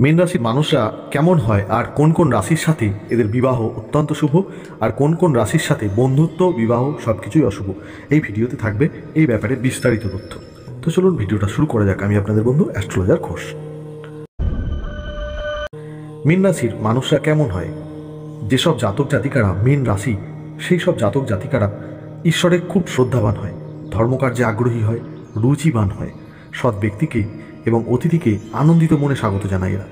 মীন রাশির মানুষরা কেমন হয় আর কোন কোন রাশির সাথে এদের বিবাহ অত্যন্ত শুভ আর কোন কোন রাশির সাথে বন্ধুত্ব বিবাহ সব কিছুই অশুভ, এই ভিডিওতে থাকবে এই ব্যাপারে বিস্তারিত তথ্য। তো চলুন ভিডিওটা শুরু করা যাক। আমি আপনাদের বন্ধু অ্যাস্ট্রোলজার ঘোষ। মীন রাশির মানুষরা কেমন হয়? যেসব জাতক জাতিকারা মীন রাশি, সেই সব জাতক জাতিকারা ঈশ্বরে খুব শ্রদ্ধাবান হয়, ধর্মকার্যে আগ্রহী হয়, রুচিবান হয়, সৎ ব্যক্তিকে এবং অতিথিকে আনন্দিত মনে স্বাগত জানায় এরা।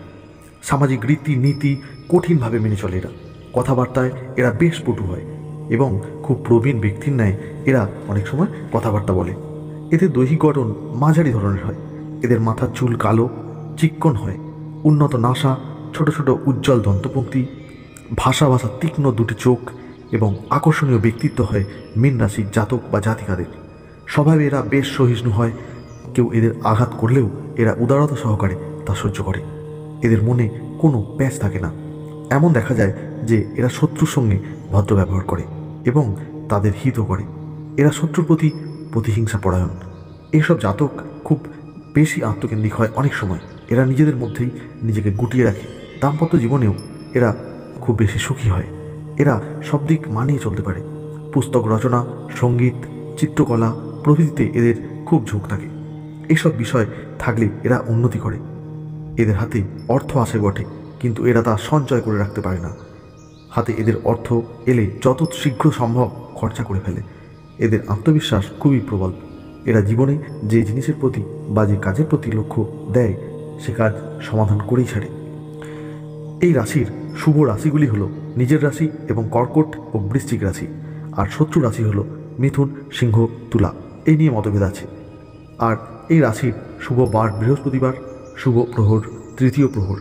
সামাজিক রীতি নীতি কঠিনভাবে মেনে চলে এরা। কথাবার্তায় এরা বেশ পটু হয় এবং খুব প্রবীণ ব্যক্তির ন্যায় এরা অনেক সময় কথাবার্তা বলে। এদের দৈহিক গঠন মাঝারি ধরনের হয়। এদের মাথার চুল কালো, চিক্কণ হয়, উন্নত নাসা, ছোট ছোট উজ্জ্বল দন্তপঙ্ক্তি, ভাষা তীক্ষ্ণ দুটি চোখ এবং আকর্ষণীয় ব্যক্তিত্ব হয় মীন রাশির জাতক বা জাতিকাদের। স্বভাবে এরা বেশ সহিষ্ণু হয়। কেউ এদের আঘাত করলেও এরা উদারতা সহকারে তা সহ্য করে। এদের মনে কোনো প্যাঁচ থাকে না। এমন দেখা যায় যে এরা শত্রুর সঙ্গে ভদ্র ব্যবহার করে এবং তাদের হিতও করে। এরা শত্রুর প্রতি প্রতিহিংসা পরায়ণ। এইসব জাতক খুব বেশি আত্মকেন্দ্রিক হয়। অনেক সময় এরা নিজেদের মধ্যেই নিজেকে গুটিয়ে রাখে। দাম্পত্য জীবনেও এরা খুব বেশি সুখী হয়। এরা সব দিক মানিয়ে চলতে পারে। পুস্তক রচনা, সঙ্গীত, চিত্রকলা প্রভৃতিতে এদের খুব ঝোঁক থাকে। এইসব বিষয় থাকলে এরা উন্নতি করে। এদের হাতে অর্থ আসে বটে, কিন্তু এরা তা সঞ্চয় করে রাখতে পারে না। হাতে এদের অর্থ এলে যত শীঘ্র সম্ভব খরচা করে ফেলে। এদের আত্মবিশ্বাস খুবই প্রবল। এরা জীবনে যে জিনিসের প্রতি বা যে কাজের প্রতি লক্ষ্য দেয় সে কাজ সমাধান করেই ছাড়ে। এই রাশির শুভ রাশিগুলি হলো নিজের রাশি এবং কর্কট ও বৃশ্চিক রাশি, আর শত্রু রাশি হলো মিথুন, সিংহ, তুলা। এই নিয়ে মতভেদ আছে। আর এই রাশির শুভ বার বৃহস্পতিবার, শুভ প্রহর তৃতীয় প্রহর,